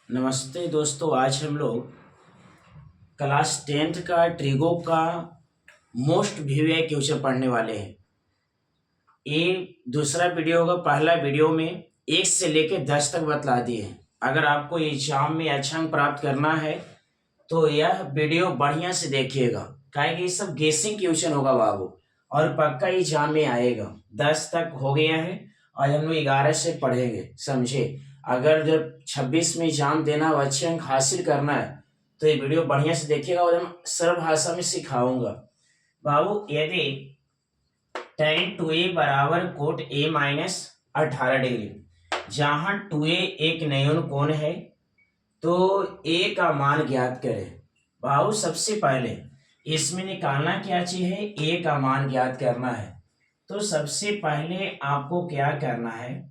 नमस्ते दोस्तों, आज हम लोग क्लास 10th का ट्रिगो का मोस्ट व्यू क्वेश्चन पढ़ने वाले हैं। ये दूसरा वीडियो होगा। पहला वीडियो में 1 से लेकर 10 तक बतला दिए हैं। अगर आपको एग्जाम में अच्छा अंक प्राप्त करना है तो यह वीडियो बढ़िया से देखिएगा, काहे कि ये सब गेसिंग क्वेश्चन होगा बाबू, और पक्का एग्जाम में आएगा। 10 तक हो गया है और हम लोग 11 से पढ़ेंगे, समझे। अगर जब 26 में एग्जाम देना और अच्छे अंक हासिल करना है तो ये वीडियो बढ़िया से देखिएगा और हम सरल भाषा में सिखाऊंगा बाबू। यदि tan 2a बराबर कोट a माइनस 18 डिग्री, जहां 2a एक न्यून कोण है तो a का मान ज्ञात करें। बाबू सबसे पहले इसमें निकालना क्या चीज है, a का मान ज्ञात करना है। तो सबसे पहले आपको क्या करना है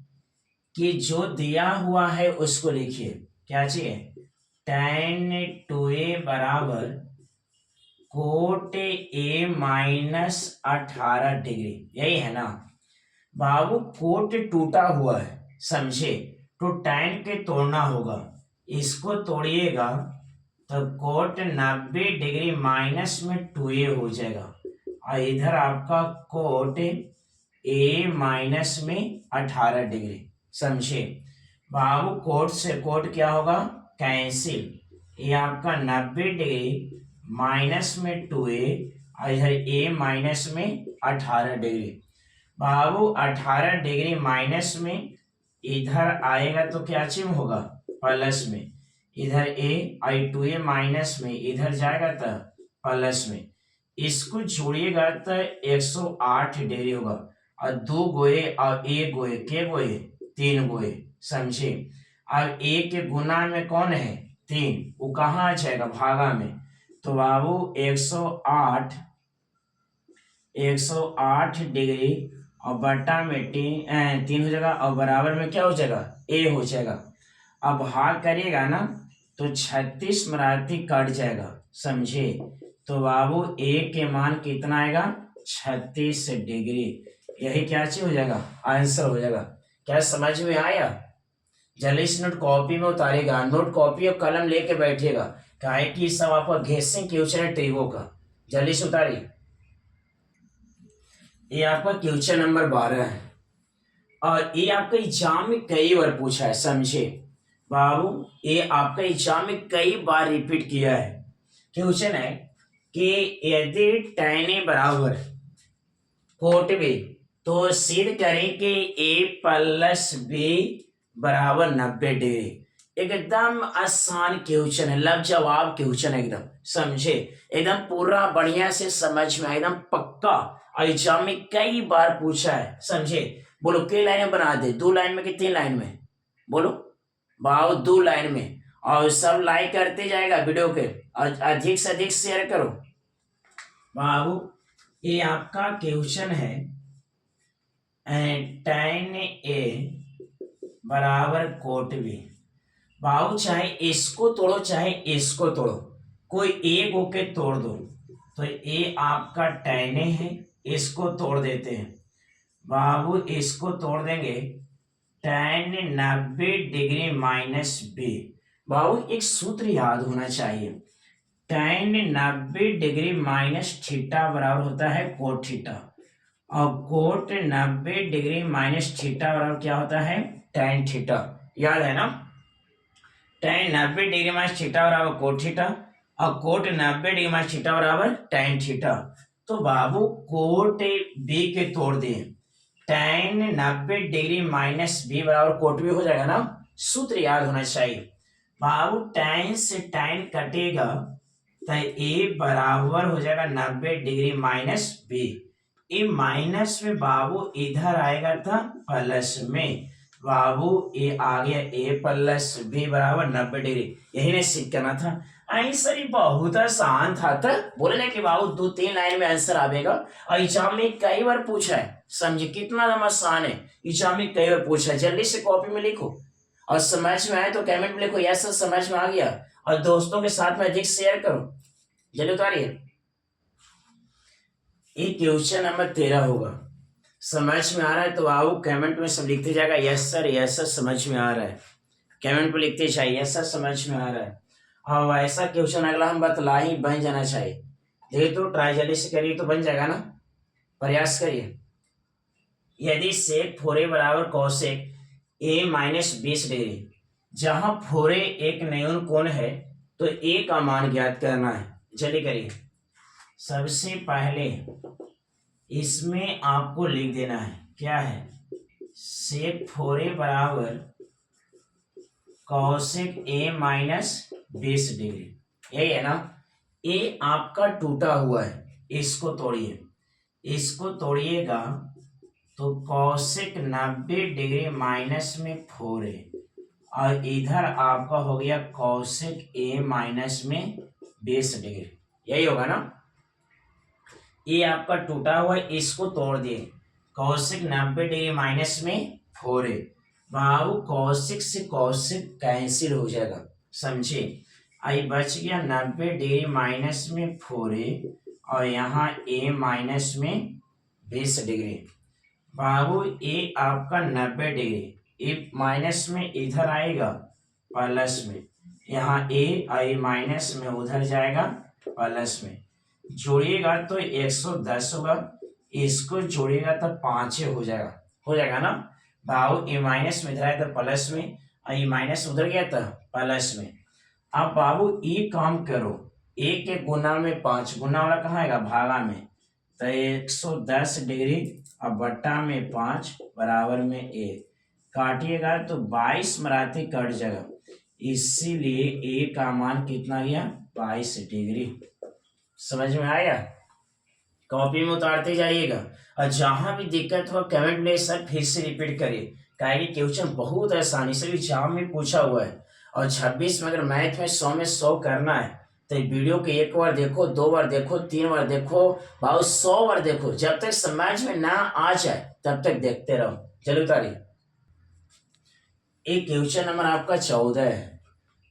कि जो दिया हुआ है उसको लिखिए। क्या चाहिए, tan 2a बराबर कोट a माइनस 18 डिग्री, यही है ना बाबू। कोट टूटा हुआ है, समझे, तो tan के तोड़ना होगा। इसको तोड़िएगा तो कोट 90 डिग्री माइनस में 2a हो जाएगा और इधर आपका कोट a माइनस में 18 डिग्री, समझे बाबू। कोट से कोट क्या होगा, कैंसिल। ये आपका 90 डिग्री माइनस में 2a और इधर a माइनस में 18 डिग्री। बाबू 18 डिग्री माइनस में इधर आएगा तो क्या चिन्ह होगा, प्लस में। इधर a और 2a माइनस में इधर जाएगा तो प्लस में। इसको जोड़िएगा तो 108 डिग्री होगा और 2 गोए और 1 गोए, के गोए 3 गोए, समझे। अब a के गुना में कौन है, 3, वो कहाँ आ जाएगा, भागा में। तो बाबू 108 डिग्री और बटा में 3 हो जाएगा और बराबर में क्या हो जाएगा, a हो जाएगा। अब भाग करिएगा ना तो 36 मराठी कट जाएगा, समझे। तो बाबू a के मान कितना आएगा, 36 डिग्री। यही क्या चीज हो जाएगा, आंसर हो जाएगा। क्या समझ में आया? जल्दी से नोट कॉपी में उतारेगा, नोट कॉपी और कलम लेके बैठेगा, काहे कि सब आपका गेसिंग क्वेश्चन है ट्रिगो का। जल्दी से उतारिए। ये आपका क्वेश्चन नंबर 12 है और ये आपका एग्जाम में कई बार पूछा है, समझे बाबू। ये आपका एग्जाम में कई बार रिपीट किया है। क्वेश्चन है कि यदि tan a बराबर कोट b तो सिद्ध करें कि a प्लस b बराबर 90 डिग्री। एकदम आसान क्वेश्चन है, लब जवाब क्वेश्चन है, एकदम समझे, एकदम पूरा बढ़िया से समझ में, एकदम पक्का। एग्जाम में कई बार पूछा है, समझे। बोलो कई लाइन बना दे, 2 लाइन में कि 3 लाइन में, बोलो बाबू 2 लाइन में। और सब लाइक करते जाएगा वीडियो के और अधिक से अधिक शेयर करो बाबू। ये आपका क्वेश्चन है tan a बराबर कोट b। बाबू चाहे इसको तोड़ो चाहे इसको तोड़ो, कोई एक होके तोड़ दो। तो ये आपका tan a है, इसको तोड़ देते हैं बाबू। इसको तोड़ देंगे tan 90 डिग्री माइनस b। बाबू एक सूत्र याद होना चाहिए, tan 90 डिग्री माइनस थीटा बराबर होता है कोट थीटा, और कोट 90 डिग्री माइनस थीटा बराबर क्या होता है, tan थीटा। याद है ना, tan 90 डिग्री माइनस थीटा बराबर कोट थीटा और कोट 90 डिग्री माइनस थीटा बराबर tan थीटा। तो बाबू कोट b के तोड़ दिए, tan 90 डिग्री माइनस b बराबर कोट b हो जाएगा ना। सूत्र याद होना चाहिए बाबू, tan से tan कटेगा तो a बराबर हो जाएगा 90 डिग्री माइनस b। ये माइनस में बाबू इधर आएगा था प्लस में, बाबू ये आ गया a प्लस b बराबर 90 डिग्री। यही नहीं सीख करना था, आंसर ही बहुत आसान था। बोले ना कि बाबू 2-3 लाइन में आंसर आएगा और एग्जाम में कई बार पूछा है, समझे कितना आसान है। एग्जाम में कई बार पूछा है। जल्दी से कॉपी में लिखो और समझ में आए तो कमेंट में लिखो यस सर समझ में आ गया, और दोस्तों के साथ में अधिक शेयर करो। जल्दी उतारिए। ये क्वेश्चन नंबर 13 होगा। समझ में आ रहा है तो आओ कमेंट में सब लिखते जाएगा यस सर समझ में आ रहा है। कमेंट पे लिखते चाहिए, ऐसा समझ में आ रहा है। और ऐसा क्वेश्चन अगला हम बतला ही बन जाना चाहिए। देखिए तो ट्राई जल्दी से करिए तो बन जाएगा ना, प्रयास करिए। यदि सेक फोरे बराबर कौशिक ए माइनस 20 डिग्री, जहां फोरे एक न्यून कोण है तो ए का मान ज्ञात करना है। जल्दी करिए। सबसे पहले इसमें आपको लिख देना है क्या है, सेक फोरे बराबर कौशिक ए माइनस 20 डिग्री, यही है ना। ए आपका टूटा हुआ है, इसको तोड़िए, इसको तोड़िएगा तो कौशिक 90 डिग्री माइनस में फोरे, और इधर आपका हो गया कौशिक ए माइनस में 20 डिग्री, यही होगा ना। ये आपका टूटा हुआ है, इसको तोड़ दिए, कौशिक 90 डिग्री माइनस में फोरे, बाबू कौशिक से कौशिक कैंसिल हो जाएगा, समझे। आई बच गया 90 डिग्री माइनस में फोरे, और यहाँ ए माइनस में 20 डिग्री। बाबू ए आपका 90 डिग्री, ए माइनस में इधर आएगा प्लस में, यहाँ ए माइनस में उधर जाएगा प्लस में, जोड़िएगा तो 110 होगा, इसको जोड़िएगा तो 5 हो जाएगा ना। बाबू ए माइनस में इधर आया था प्लस में, और ए माइनस उधर गया था प्लस में। अब बाबू ये काम करो, ए के गुना में 5, गुना वाला कहाँ आएगा, भागा में, तो 110 डिग्री अब बट्टा में 5 बराबर में 1, काटिएगा तो 22 मराठी कट जाएगा, इसीलिए ए का मान कितना गया, 22 डिग्री। समझ में आया। कॉपी में उतारते जाइएगा, और जहां भी दिक्कत हो कमेंट में सर फिर से रिपीट करिए, कहेंगे क्वेश्चन बहुत आसानी से एग्जाम में पूछा हुआ है। और 26 में अगर मैथ में 100 में 100 करना है तो वीडियो को 1 बार देखो, 2 बार देखो, 3 बार देखो, भाव 100 बार देखो, जब तक समझ में ना आ जाए तब तक देखते रहो। चलो उतारिए। एक क्वेश्चन नंबर आपका 14 है।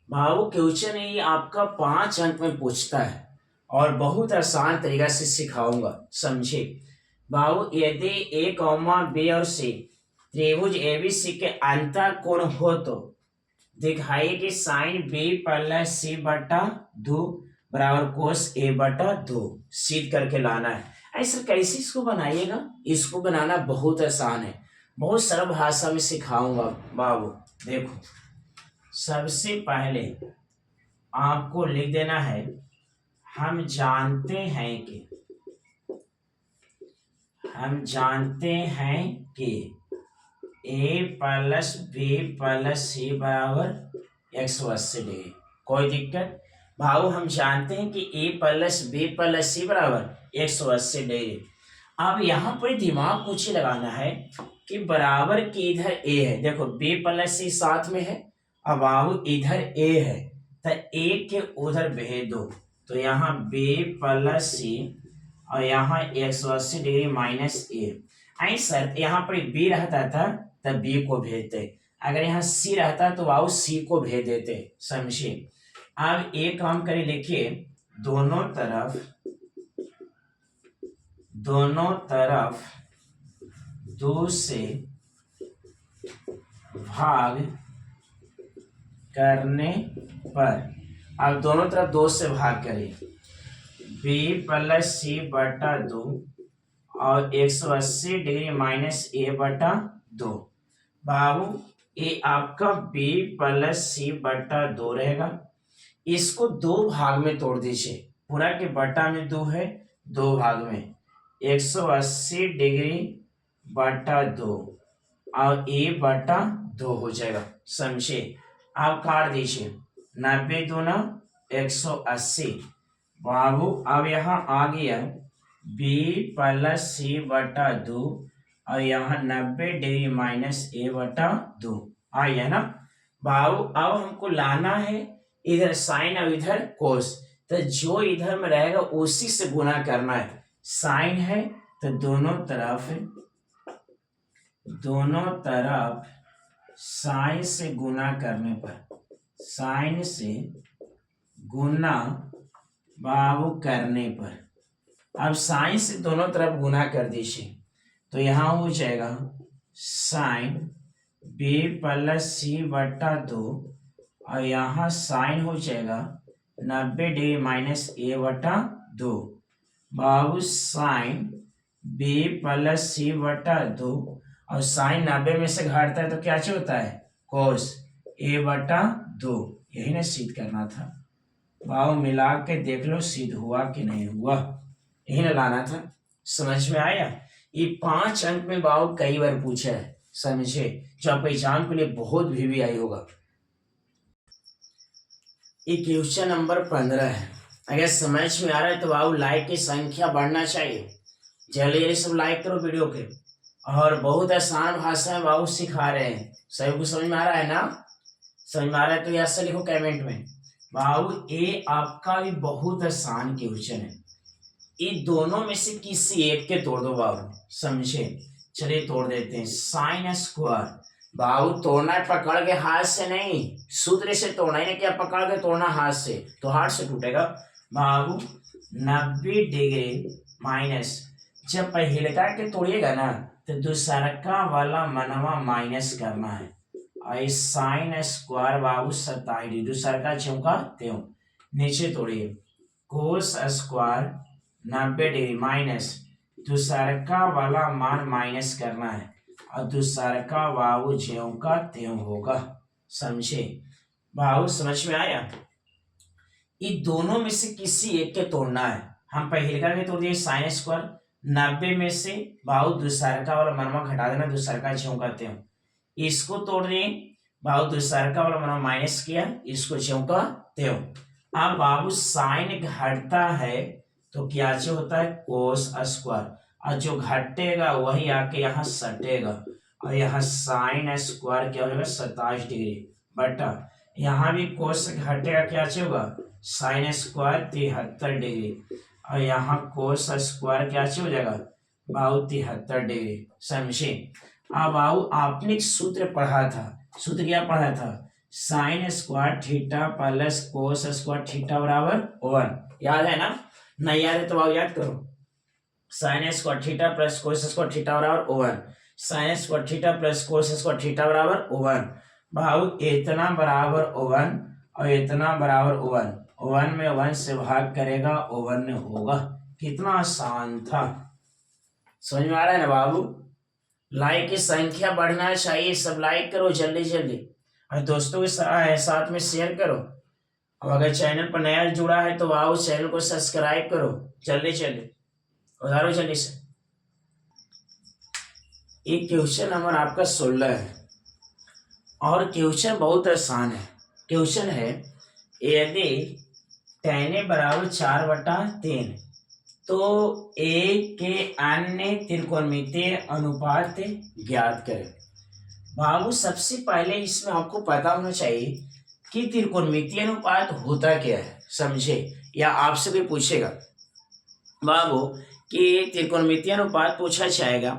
भाव क्वेश्चन ये आपका 5 अंक में पूछता है, और बहुत आसान तरीका से सिखाऊंगा, समझे। बाबू यदि ए कॉमा बी और सी त्रिभुज एबीसी के अंतर कोण हो तो दिखाइए कि साइन बी प्लस सी बटा 2 बराबर कोस ए बटा 2, सीध करके लाना है। ऐसा कैसे इसको बनाइएगा, इसको बनाना बहुत आसान है, बहुत सरल भाषा में सिखाऊंगा बाबू। देखो सबसे पहले आपको लिख देना है, हम जानते हैं कि ए प्लस बी प्लस सी बराबर 180 डिग्री, कोई दिक्कत। भाव हम जानते हैं कि ए प्लस बी प्लस सी बराबर 180 डिग्री। अब यहाँ पर दिमाग कुछ लगाना है कि बराबर की इधर ए है, देखो बी प्लस सी साथ में है, अब बाबू इधर ए है तो ए के उधर भेज दो, तो यहाँ बी प्लस सी और यहाँ 180 डिग्री माइनस ए। आई सर यहाँ पर बी रहता था तब बी को भेजते, अगर यहाँ सी रहता तो बाबू सी को भेज देते, समझे। अब एक काम करें, लिखिए दोनों तरफ 2 से भाग करने पर, अब दोनों तरफ 2 से भाग करें, बी प्लस सी बटा 2 और 180 डिग्री माइनस ए बटा 2। बाबू ये आपका बी प्लस सी बटा 2 रहेगा, इसको 2 भाग में तोड़ दीजिए, पूरा के बटा में 2 है, 2 भाग में 180 डिग्री बटा 2 और ए बटा 2 हो जाएगा, समझे। आप काट दीजिए, 90 दूना 180। बाबू अब यहाँ आ गया बी प्लस सी बटा 2 और यहाँ 90 डिग्री माइनस ए बटा 2 आ गया ना। बाबू अब हमको लाना है इधर साइन और इधर कोस, तो जो इधर में रहेगा उसी से गुना करना है। साइन है तो दोनों तरफ साइन से गुना करने पर, साइन से गुना बाबू करने पर, अब साइन से दोनों तरफ गुना कर दीजिए, तो यहाँ हो जाएगा साइन बी प्लस सी बटा 2 और यहाँ साइन हो जाएगा 90 डिग्री माइनस ए बटा 2। बाबू साइन बी प्लस सी बटा 2 और साइन 90 में से घटता है तो क्या चाहिए होता है कोस ए बटा 2। यही ना सिद्ध करना था। बाबू मिला के देख लो सिद्ध हुआ कि नहीं हुआ, यही ना लाना था। समझ में आया? ये 5 अंक में बाबू कई बार पूछा है, समझे, जो आपको एग्जाम के लिए बहुत भी आई होगा। ये क्वेश्चन नंबर 15 है। अगर समझ में आ रहा है तो बाबू लाइक की संख्या बढ़ना चाहिए। जल्दी जल्दी सब लाइक करो वीडियो के। और बहुत आसान भाषा में बाबू सिखा रहे हैं, सभी को समझ में आ रहा है ना? समझ में आ रहा है तो ऐसा लिखो कमेंट में। बाबू ये आपका भी बहुत आसान क्वेश्चन है। ये दोनों में से किसी एक के तोड़ दो बाबू, समझे। चलिए तोड़ देते हैं। साइन स्क्वायर बाबू तोड़ना है पकड़ के, हाथ से नहीं, सूत्र से तोड़ना है। क्या पकड़ के तोड़ना हाथ से, तो हाथ से टूटेगा। बाबू 90 डिग्री माइनस, जब पहले का के तोड़िएगा ना तो दूसरा वाला मनवा माइनस करना है। और साइन स्क्वायर बाबू 27 डिग्री, दूसरा का चौका त्यों नीचे तोड़िए। कोस स्क्वायर 90 डिग्री माइनस दूसरा वाला मान माइनस करना है और दूसरा बाबू ज्यों का त्यों होगा, समझे। बाबू समझ में आया? ये दोनों में से किसी एक के तोड़ना है। हम पहले का तोड़ दिए साइन स्क्वायर 90 में से बाबू दूसरा वाला मनवा घटा देना, दूसरा ज्यों का त्यों। इसको तोड़ दिए बाबू, दूसरा वाला मनवा माइनस किया, इसको ज्यों का त्यों। अब बाबू साइन घटता है तो क्या होता है कोस स्क्वायर, और जो घटेगा वही आके यहाँ सटेगा और यहाँ साइन स्क्वायर क्या होगा 27 डिग्री बटा यहाँ भी कोस घटेगा, क्या होगा साइन स्क्वायर 73 डिग्री और यहाँ कोस स्क्वायर क्या हो जाएगा बाबू 73 डिग्री, समझे। अब बाबू आपने एक सूत्र पढ़ा था, सूत्र क्या पढ़ा था? Sine square theta plus cos square theta बराबर 1, याद है ना? नहीं याद है तो बाबू याद करो। Sine square theta plus cos square theta बराबर 1, sine square theta plus cos square theta बराबर 1। बाबू इतना बराबर 1 और इतना बराबर 1, 1 में 1 से भाग करेगा 1 होगा। कितना आसान था, समझ में आ रहा है ना बाबू? लाइक की संख्या बढ़ना चाहिए, सब लाइक करो जल्दी जल्दी और दोस्तों के साथ में शेयर करो। और अगर चैनल पर नया जुड़ा है तो बाबू चैनल को सब्सक्राइब करो जल्दी जल्दी, उधारो जल्दी से। एक क्वेश्चन नंबर आपका 16 है और क्वेश्चन बहुत आसान है। क्वेश्चन है यदि tan बराबर 4/3 तो ए के अन्य त्रिकोणमितीय अनुपात ज्ञात करें। बाबू सबसे पहले इसमें आपको पता होना चाहिए कि त्रिकोणमितीय अनुपात होता क्या है, समझे। या आपसे भी पूछेगा बाबू कि त्रिकोणमितीय अनुपात पूछा जाएगा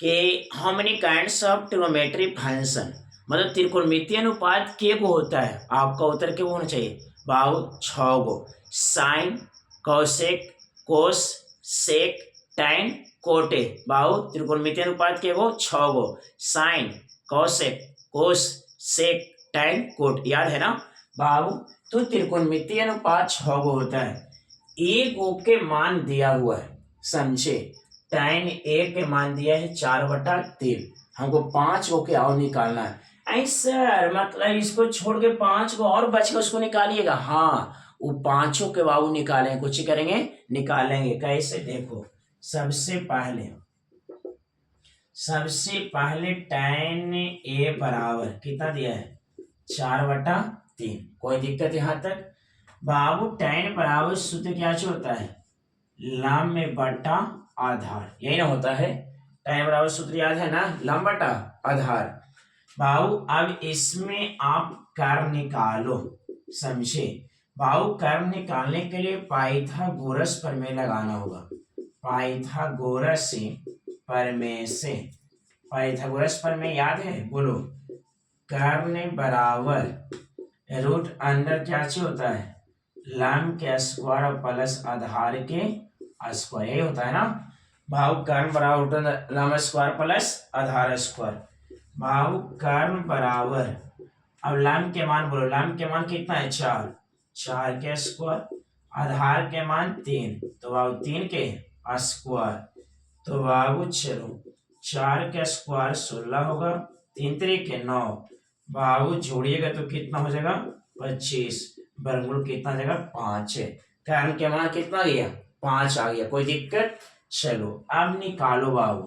कि how many kinds of trigonometry function, मतलब त्रिकोणमितीय अनुपात के को होता है, आपका उत्तर क्या होना चाहिए बाबू 6 गो। साइन कोसेक कोस सेक टैन कोटे, बाबू त्रिकोणमितीय अनुपात के वो 6 गो, साइन कोसेक कोस सेक टैन कोट, याद है ना बाबू? तो त्रिकोणमितीय अनुपात 6 गो होता है। एक ओ के मान दिया हुआ है, समझे। tan ए के मान दिया है 4/3, हमको 5 गो के और निकालना है। ऐसा मतलब इसको छोड़ के 5 गो और बच के उसको निकालिएगा। हाँ वो 5 के बाबू निकालेंगे, कुछ करेंगे निकालेंगे। कैसे देखो, सबसे पहले tan ए बराबर कितना दिया है 4/3, कोई दिक्कत यहाँ तक? बाबू tan बराबर सूत्र क्या होता है लंब में बटा आधार, यही ना होता है। tan बराबर सूत्र याद है ना, लंब बटा आधार। बाबू अब इसमें आप कर्व निकालो, समझे। बाबू कर्व निकालने के लिए पाइथागोरस प्रमेय लगाना होगा। पाइथागोरस प्रमेय याद है, बोलो। कर्व बराबर रूट अंडर क्या होता है लंब के स्क्वायर प्लस आधार के स्क्वायर, यही होता है ना। बाबू कर्व बराबर रूट लंब स्क्वायर प्लस आधार स्क्वायर। बाबू कर्ण बराबर, अब लम के मान बोलो, लम के मान कितना है 4, 4 के स्क्वायर, आधार के मान 3, तो बाबू 3 के स्क्वायर, तो बाबू चलो 4 के स्क्वायर 16 होगा, 3 के 9, बाबू जोड़िएगा तो कितना हो जाएगा 25, वर्गमूल कितना जाएगा 5 है। कर्ण के मान कितना गया 5 आ गया, कोई दिक्कत। चलो अब निकालो बाबू,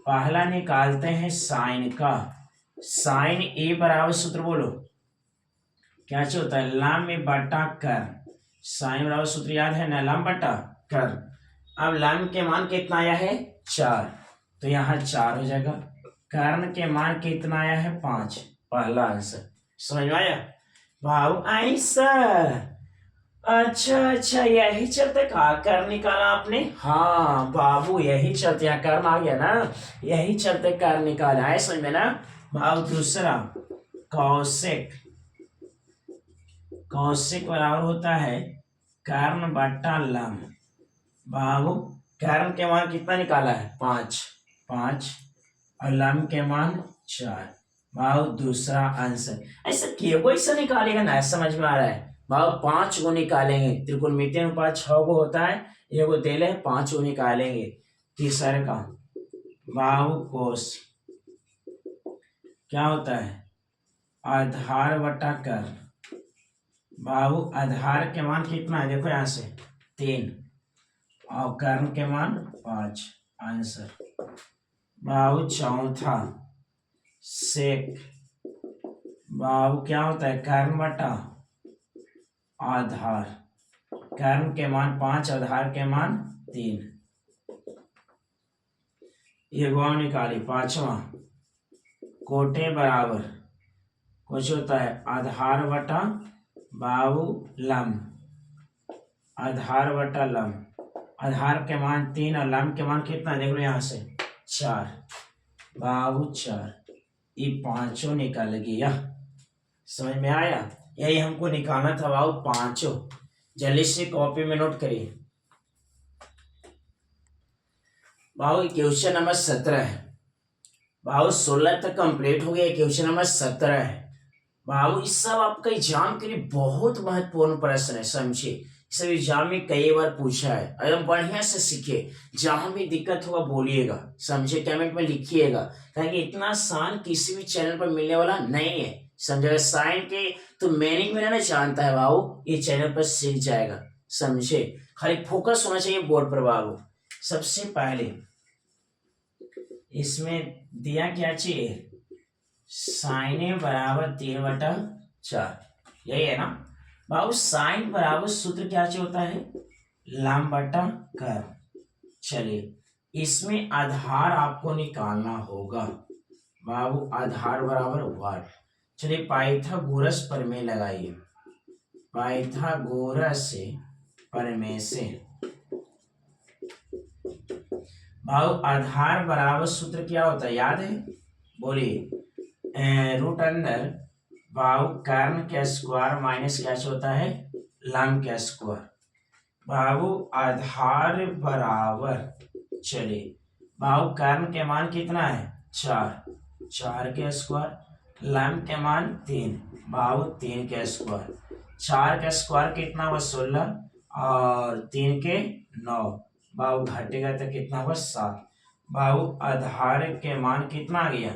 पहला निकालते हैं साइन का। साइन ए बराबर सूत्र बोलो क्या होता है, लम बटा कर्ण। साइन बराबर सूत्र याद है ना, लम बटा कर्ण। अब लम के मान कितना आया है 4, तो यहाँ 4 हो जाएगा। कर्ण के मान कितना आया है 5, पहला आंसर समझ में आया भाव ऐसा। अच्छा यही चलते का कर्ण निकाला आपने, हाँ बाबू यही चलते, यहाँ कर्ण आ गया ना, यही चलते कर्ण निकाला है, समझ में ना भाव। दूसरा कौशिक, कौशिक बराबर होता है कर्ण बटा लम। बाबू कर्ण के मान कितना निकाला है 5, 5 और लम के मान 4, बाबू दूसरा आंसर। ऐसा क्यों ऐसा निकालेगा ना, समझ में आ रहा है बाबू, 5 को निकालेंगे, त्रिकोणमितीय अनुपात 6 को होता है, ये को दे ले 5 को निकालेंगे। तीसरे का बाबू कोस क्या होता है आधार बटा कर्ण। बाबू आधार के मान कितना है देखो यहाँ से 3 और कर्ण के मान 5, आंसर। बाबू चौथा सेक, बाबू क्या होता है कर्ण बटा आधार, कर्ण के मान 5 आधार के मान 3, ये गौ निकाली। पांचवा कोटे बराबर कुछ होता है आधार बटा बाबू लम, आधार बटा लम, आधार के मान 3 और लम के मान कितना देख लो यहाँ से 4, बाबू 4, ये पांचों निकल गया, समझ में आया। यही हमको निकालना था बाबू पांचों, जल्दी से कॉपी में नोट करिए। बाबू क्वेश्चन नंबर 17 है बाबू, 16 तक कंप्लीट हो गया, क्वेश्चन नंबर 17 है बाबू। इस सब आपका एग्जाम के लिए बहुत महत्वपूर्ण प्रश्न है, समझे। सब एग्जाम में कई बार पूछा है, एकदम बढ़िया से सीखे, जहां भी दिक्कत होगा बोलिएगा, समझे, कमेंट में लिखिएगा, क्योंकि इतना आसान किसी भी चैनल पर मिलने वाला नहीं है, समझे। साइन के तो मीनिंग में ना जानता है बाबू, ये चैनल पर सीख जाएगा, समझे। खाली फोकस होना चाहिए बोर्ड पर बाबू। सबसे पहले इसमें दिया क्या चाहिए, साइन बराबर 3/4, यही है ना बाबू। साइन बराबर सूत्र क्या चाहिए होता है लम बटा कर्ण। चलिए इसमें आधार आपको निकालना होगा बाबू, आधार बराबर 1। चलिए पाइथागोरस प्रमेय लगाइए, पाइथागोरस प्रमेय से बाबू आधार बराबर सूत्र क्या होता है याद है, बोलिए। रूट अंदर बाबू कर्ण के स्क्वायर माइनस क्या होता है लम के स्क्वायर। बाबू आधार बराबर, चलिए बाबू कर्ण के मान कितना है 4, 4 के स्क्वायर, लम के मान 3, बाबू 3 के स्क्वायर, 4 के स्क्वायर कितना हुआ 16 और 3 के 9, बाबू घटेगा तो कितना हुआ 7, बाबू आधार के मान कितना आ गया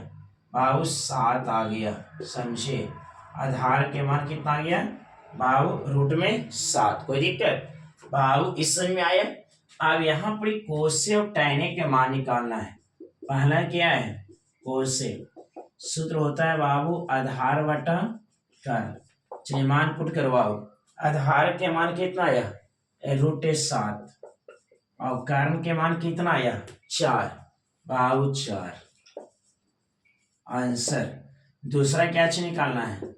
बाबू 7 आ गया, समझे। आधार के मान कितना आ गया बाबू रूट में 7, कोई दिक्कत बाबू, इस समझ में आया। अब यहाँ पर कोसे और टैने के मान निकालना है। पहला क्या है कोसे, सूत्र होता है बाबू आधार बटा कर्ण। चलिए मान पुट करवाओ, आधार के मान कितना आया रूट 7 और कर्ण के मान कितना आया 4, बाबू 4, आंसर। दूसरा क्या चाहिए निकालना है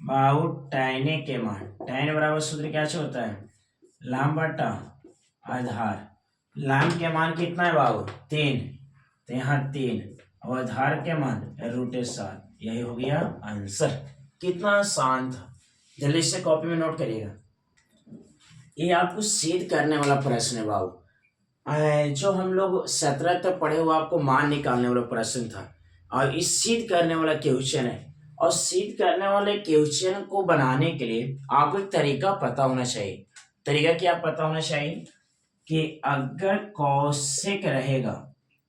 बाबू टैने के मान, टैन बराबर सूत्र क्या चाहिए होता है लम बटा आधार, लम के मान कितना है बाबू 3, तो यहाँ 3 और आधार के मान रूट 7, यही हो गया आंसर। कितना आसान था, जल्दी से कॉपी में नोट करिएगा। ये आपको सिद्ध करने वाला प्रश्न है बाबू। जो हम लोग 17 तक पढ़े हुआ आपको मान निकालने वाला प्रश्न था, और इस सिद्ध करने वाला क्वेश्चन है। और सिद्ध करने वाले क्वेश्चन को बनाने के लिए आपको एक तरीका पता होना चाहिए। तरीका क्या पता होना चाहिए कि अगर कौशिक रहेगा,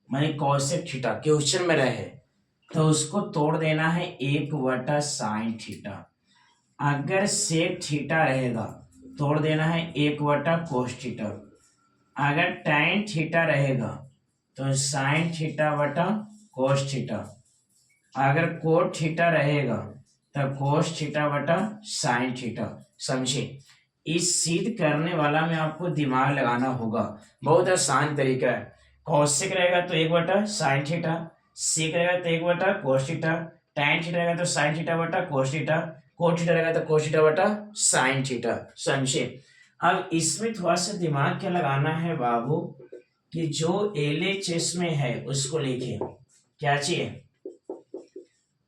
माने कौशिक थीटा क्वेश्चन में रहे, तो उसको तोड़ देना है 1/sin थीटा। अगर सेक थीटा रहेगा, तोड़ देना है 1/cos थीटा। अगर tan थीटा रहेगा तो sin थीटा/cos थीटा। अगर कोट थीटा रहेगा तो cos थीटा/sin थीटा। समझे? इस सिद्ध करने वाला में आपको दिमाग लगाना होगा। बहुत आसान तरीका है। कौशिक रहेगा तो 1/sin थीटा, सेक रहेगा तो 1/cos थीटा, tan थीटा रहेगा तो sin थीटा/cos थीटा, कोट थीटा रहेगा तो cos थीटा/sin थीटा। समझे? अब इसमें थोड़ा सा दिमाग क्या लगाना है बाबू कि जो LHS में है उसको लिखे। क्या चाहिए?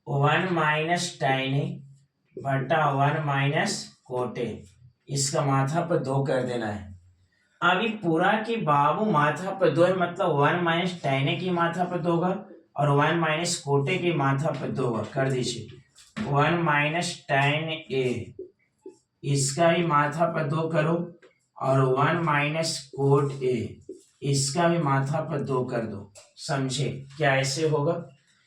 1 - tan बटा 1 - cot। इसका माथा पर 2 कर देना है। अभी पूरा की बाबू माथा पर 2 है, मतलब 1 - tan की माथा पर 2 होगा और 1 - cot की माथा पर 2 होगा। कर दीजिए 1 - tan इसका भी माथा पर 2 करो और 1 - cot इसका भी माथा पर 2 कर दो। समझे? क्या ऐसे होगा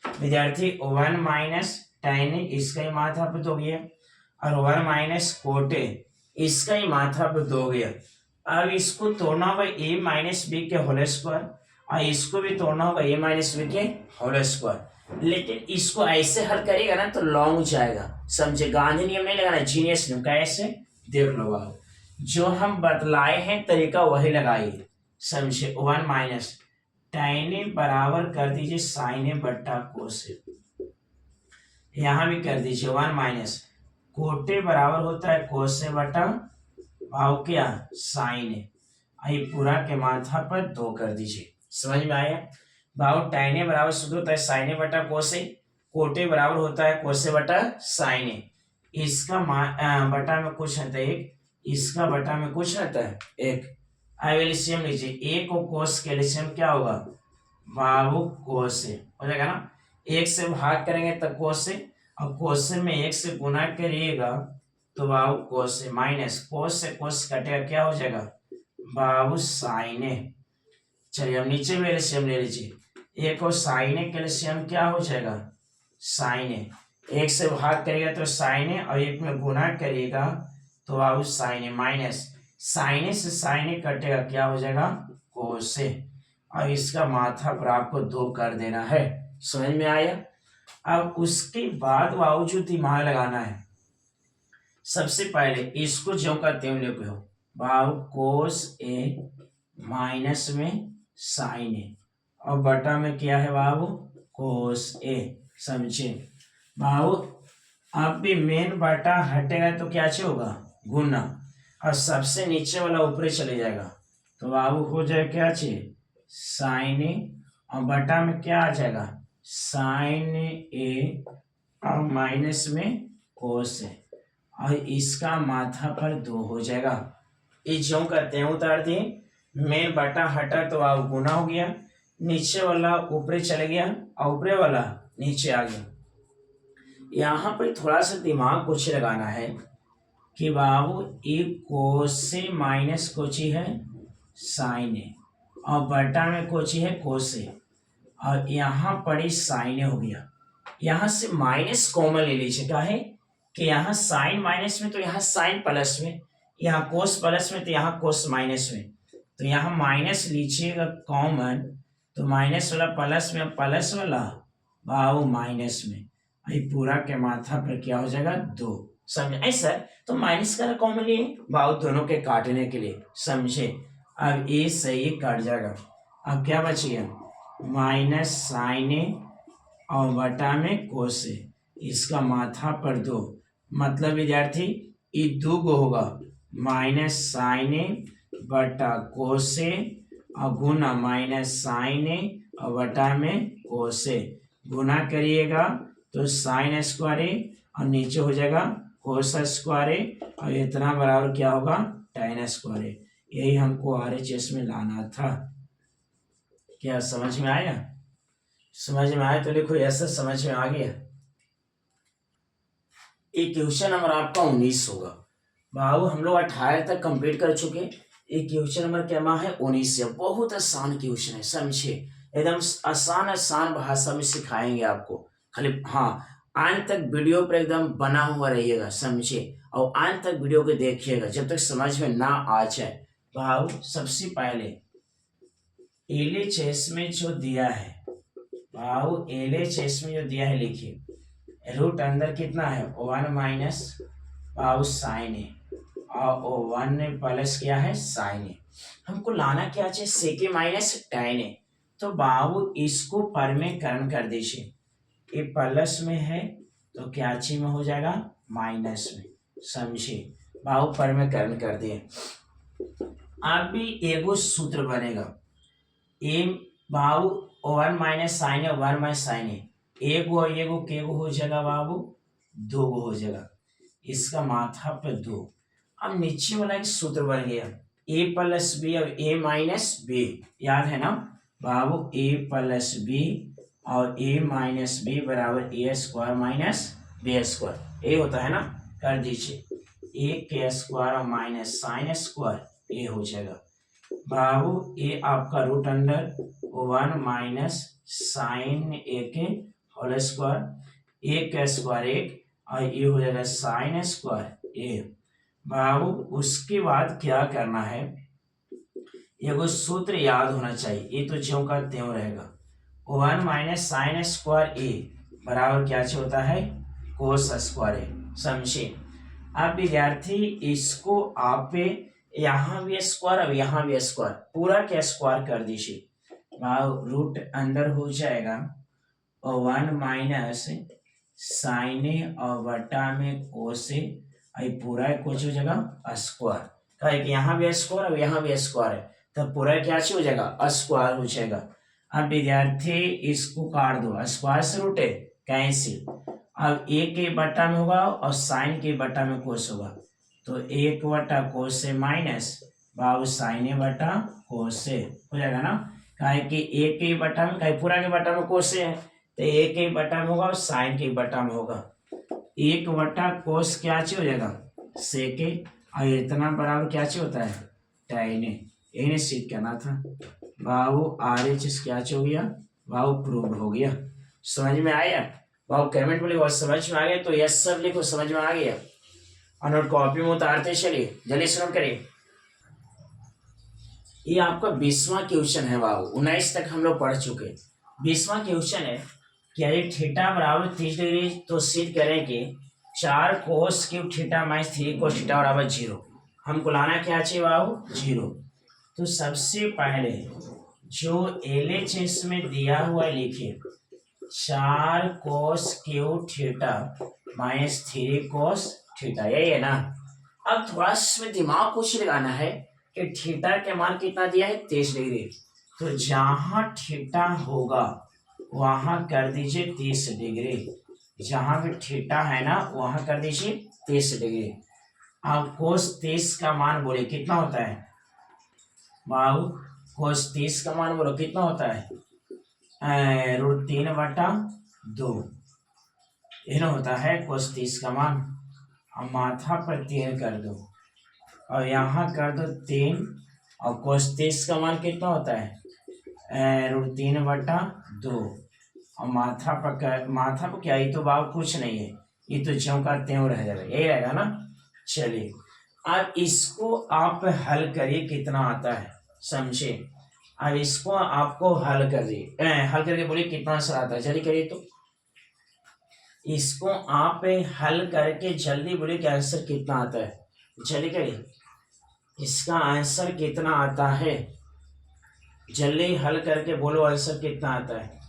विद्यार्थी? 1 - tan इसका ही माथा पर 2 गया और 1 - cot इसका ही माथा पर 2 गया। अब इसको तोड़ना होगा a - b के होल स्क्वायर और इसको भी तोड़ना होगा a - b के होल स्क्वायर। लेकिन इसको ऐसे हल करेगा ना तो लॉन्ग जाएगा। समझे? गांधी नियम नहीं लगाना, जीनियस नियम। कैसे? देख लो आप, जो हम बतलाए हैं तरीका वही लगाइए। समझे? 1 - tan बराबर कर दीजिए sin बट्टा cos। यहाँ भी कर दीजिए 1 - कोटे बराबर होता है cos बटा भाव क्या sin। ये पूरा के माथा पर 2 कर दीजिए। समझ में आया? भाव tan बराबर सूत्र होता है sin बटा cos, कोटे बराबर होता है cos बटा sin। इसका बटा में कुछ रहता है 1, इसका बटा में कुछ रहता है 1। अब एलसीएम लीजिए, 1 और cos के एलसीएम क्या होगा? बाबू cos हो जाएगा ना। 1 से भाग करेंगे तब cos से, और cos में 1 से गुना करिएगा तो बाबू cos से, माइनस cos से cos कटेगा, क्या हो जाएगा बाबू sin। चलिए अब नीचे में एलसीएम ले लीजिए, 1 और sin के एलसीएम क्या हो जाएगा sin। 1 से भाग करिएगा तो sin और 1 में गुना करिएगा तो बाबू sin, माइनस sin से sin कटेगा, क्या हो जाएगा cos। और इसका माथा पर आपको 2 कर देना है। समझ में आया? अब उसके बाद बाबू जो दिमाग लगाना है, सबसे पहले इसको जो करते हैं लिखो बाबू cos a माइनस में sin a और बटा में क्या है बाबू cos a। समझे बाबू? अब भी मेन बटा हटेगा तो क्या होगा गुना, और सबसे नीचे वाला ऊपर चले जाएगा तो बाबू हो जाएगा क्या चाहिए sin a और बटा में क्या आ जाएगा sin a और माइनस में cos a और इसका माथा पर 2 हो जाएगा। ये जो करते हैं उतार दिए, मेन बटा हटा तो आप गुना हो गया, नीचे वाला ऊपर चले गया और ऊपर वाला नीचे आ गया। यहाँ पर थोड़ा सा दिमाग कुछ लगाना है कि बाबू एक कोसे माइनस कोची है साइन है और बटा में कोची है कोसे, और यहाँ पर साइन हो गया। यहाँ से माइनस कॉमन ले लीजिए, क्या है कि यहाँ साइन माइनस में तो यहाँ साइन प्लस में, यहाँ कोस प्लस में तो यहाँ कोस माइनस में, तो यहाँ माइनस लीजिएगा कॉमन, तो माइनस वाला प्लस में, प्लस वाला बाबू माइनस में, ये पूरा के माथा पर क्या हो जाएगा 2। समझे सर? तो माइनस का कॉमन लिए बाबू दोनों के काटने के लिए। समझे? अब ये सही काट जाएगा। अब क्या बच गया माइनस साइन और बटा में कोसे, इसका माथा पर 2, मतलब विद्यार्थी ये 2 गो होगा माइनस साइन बटा कोसे और गुना माइनस साइन और बटा में कोसे, गुना करिएगा तो साइन स्क्वायर और नीचे हो जाएगा कोस स्क्वायर और इतना बराबर क्या होगा tan स्क्वायर। यही हमको RHS में लाना था। क्या समझ में आया? समझ में आया तो लिखो यस। समझ में आ गया। ये क्वेश्चन नंबर आपका 19 होगा। बाबू हम लोग 18 तक कंप्लीट कर चुके। ये क्वेश्चन नंबर क्या है 19 है। बहुत आसान क्वेश्चन है, समझे। एकदम आसान आसान भाषा में सिखाएंगे आपको। खाली हाँ, अंत तक वीडियो पर एकदम बना हुआ रहिएगा, समझे। और अंत तक वीडियो को देखिएगा जब तक समझ में ना आ जाए। बाबू सबसे पहले एलएचएस में जो दिया है, बाबू एलएचएस में जो दिया है लिखिए। रूट अंदर कितना है 1 माइनस बाबू साइन है, और 1 प्लस क्या है साइन है। हमको लाना क्या चाहिए सेके माइनस tan है। तो बाबू इसको परमेकरण कर दीजिए। ये प्लस में है तो क्या चीज में हो जाएगा माइनस में, समझे। बाबू परमेकरण कर दिए। अब भी एगो सूत्र बनेगा। ए बाबू 1 माइनस साइन है, 1 माइनस साइन है। एगो एगो केगो हो जाएगा बाबू 2 हो जाएगा। इसका माथा पे 2। अब नीचे वाला एक सूत्र बन गया ए प्लस बी और ए माइनस बी, याद है ना बाबू। ए प्लस बी और ए माइनस बी बराबर ए स्क्वायर माइनस बी स्क्वायर, ए होता है ना। कर दीजिए ए के स्क्वायर और माइनस साइन स्क्वायर ए हो जाएगा। बाबू ए आपका रूट अंडर 1 माइनस साइन ए के होल स्क्वायर, ए का स्क्वायर 1 और ये हो जाएगा साइन स्क्वायर ए। बाबू उसके बाद क्या करना है, एगो सूत्र याद होना चाहिए। ये तो ज्यों का त्यों रहेगा। 1 माइनस साइन स्क्वायर ए बराबर क्या होता है कोस स्क्वायर ए, समझे। अब विद्यार्थी इसको आप यहाँ भी स्क्वायर और यहाँ भी स्क्वायर, पूरा के स्क्वायर कर दीजिए। रूट अंदर हो जाएगा और 1 माइनस साइन ए और बटा में कोस ए, पूरा कुछ हो जाएगा स्क्वायर। कहे कि यहाँ भी स्क्वायर और यहाँ भी स्क्वायर है तो पूरा क्या हो जाएगा स्क्वायर हो जाएगा। अब विद्यार्थी इसको काट दो, स्क्वायर से रूट है कैंसिल। अब ए के बटा में होगा और साइन के बटा में कोस होगा, तो 1 बटा कोस से माइनस बाबू साइन ए बटा कोस से हो जाएगा ना। कहे कि ए के बटा में, कहे पूरा के बटा में कोस से है तो ए के बटा में होगा और साइन के बटा में होगा। 1 बटा कोस क्या हो जाएगा सेके, और इतना बराबर क्या होता है tan ए। इन्हें सीख करना था बाबू। RHS क्या हो गया बाबू प्रूव हो गया। समझ में आया बाबू। कमेंट में लिखो समझ में आ गया तो यस सब लिखो समझ में आ गया। और नोट कॉपी में उतारते चलिए, जल्दी से नोट करिए। ये आपका 20वां क्वेश्चन है बाबू। 19 तक हम लोग पढ़ चुके। 20वां क्वेश्चन है कि यदि थीटा बराबर 30 डिग्री तो सिद्ध करें कि 4 cos cube theta minus 3 cos theta बराबर 0। हमको लाना क्या चाहिए बाबू 0। तो सबसे पहले जो LHS में दिया हुआ लिखिए 4 cos cube theta minus 3 cos theta, यही है ना। अब थोड़ा इसमें दिमाग कुछ लगाना है कि थीटा के मान कितना दिया है 30 डिग्री। तो जहां थीटा होगा वहां कर दीजिए 30 डिग्री। जहां भी थीटा है ना वहां कर दीजिए 30 डिग्री। अब कोस 30 का मान बोले कितना होता है बाबू। कोस 30 का मान बोलो कितना होता है रूट 3 बटा 2 ये होता है कोस 30 का मान। अब माथा पर 3 कर दो और यहाँ कर दो 3, और कोस 30 का मान कितना होता है रूट 3 बटा 2, और माथा पर क्या, ये तो बाबू कुछ नहीं है, ये तो ज्यों का त्यों रह जाएगा, यही रहेगा ना। चलिए अब इसको आप हल करिए कितना आता है, समझे। अब इसको आपको हल करिए, हल करके बोलिए कितना आंसर आता है, जल्दी करिए। तो इसको आप हल करके जल्दी बोलिए कि आंसर कितना आता है, जल्दी करिए। इसका आंसर कितना आता है, जल्दी हल करके बोलो आंसर कितना आता है,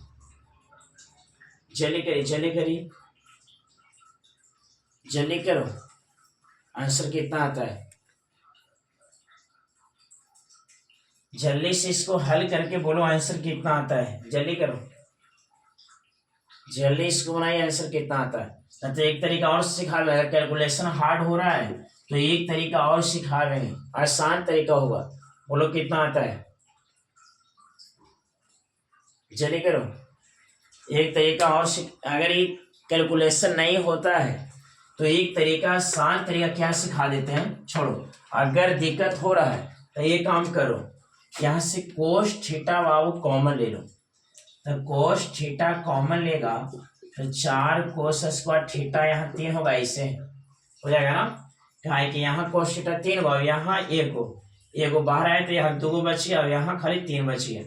जल्दी करिए जल्दी करिए, जल्दी करो। आंसर कितना आता है जल्दी से इसको हल करके बोलो आंसर कितना आता है, जल्दी करो, जल्दी इसको बनाइए आंसर कितना आता है। तो एक तरीका और सिखा रहे हैं, कैलकुलेशन हार्ड हो रहा है तो एक तरीका और सिखा रहे हैं, आसान तरीका होगा। बोलो कितना आता है, जल्दी करो। एक तरीका और अगर ये कैलकुलेशन नहीं होता है तो एक तरीका आसान तरीका क्या सिखा देते हैं, छोड़ो। अगर दिक्कत हो रहा है तो ये काम करो, यहाँ से कोस थीटा बाबू कॉमन ले लो, तो कोस थीटा कॉमन लेगा तो 4 कोस स्क्वायर थीटा, यहाँ 3 होगा, इसे हो जाएगा ना। क्या है कि यहाँ कोस थीटा 3 होगा, यहाँ एक बाहर आए तो यहाँ 2 बची और यहाँ खाली 3 बची है।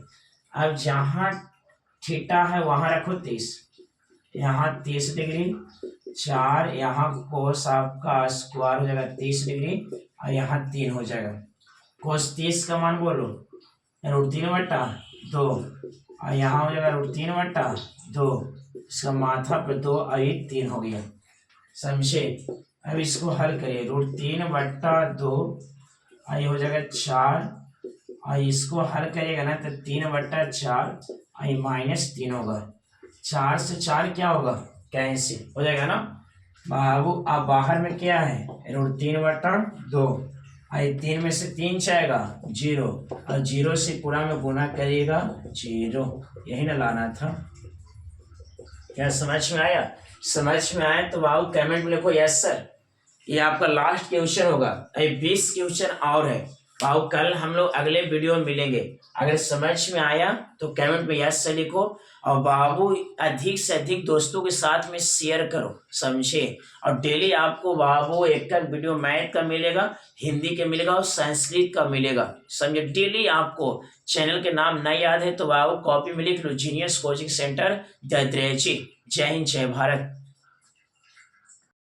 अब जहाँ थीटा है वहां रखो 30, यहाँ 30 डिग्री, 4 यहाँ कोस आपका स्क्वायर हो जाएगा 30 डिग्री और यहाँ 3 हो जाएगा। कोस 30 का मान बोलो, √3/2 और यहाँ हो जाएगा √3/2, इसका माथा पे 2 और ये 3 हो गया, समझे। अब इसको हल करिए, √3/2 और ये हो जाएगा 4 और इसको हल करिएगा ना तो 3/4 और ये -3 होगा। 4 से 4 क्या होगा, कैंसिल हो जाएगा ना बाबू। अब बाहर में क्या है, √3/2 और 3 में से 3 जाएगा 0 और 0 से पूरा में गुना करिएगा 0, यही ना लाना था। क्या समझ में आया? समझ में आया तो बाबू कमेंट में लिखो यस सर। ये आपका लास्ट क्वेश्चन होगा, 20 क्वेश्चन और है बाबू, कल हम लोग अगले वीडियो में मिलेंगे। अगर समझ में आया तो कमेंट में यस से लिखो और बाबू अधिक से अधिक दोस्तों के साथ में शेयर करो, समझे। और डेली आपको बाबू एक वीडियो मैथ का मिलेगा, हिंदी के मिलेगा और संस्कृत का मिलेगा, समझे। डेली आपको चैनल के नाम नहीं याद है तो बाबू कॉपी में लिख लो, जीनियस कोचिंग सेंटर दद्रेची। जय हिंद, जय भारत।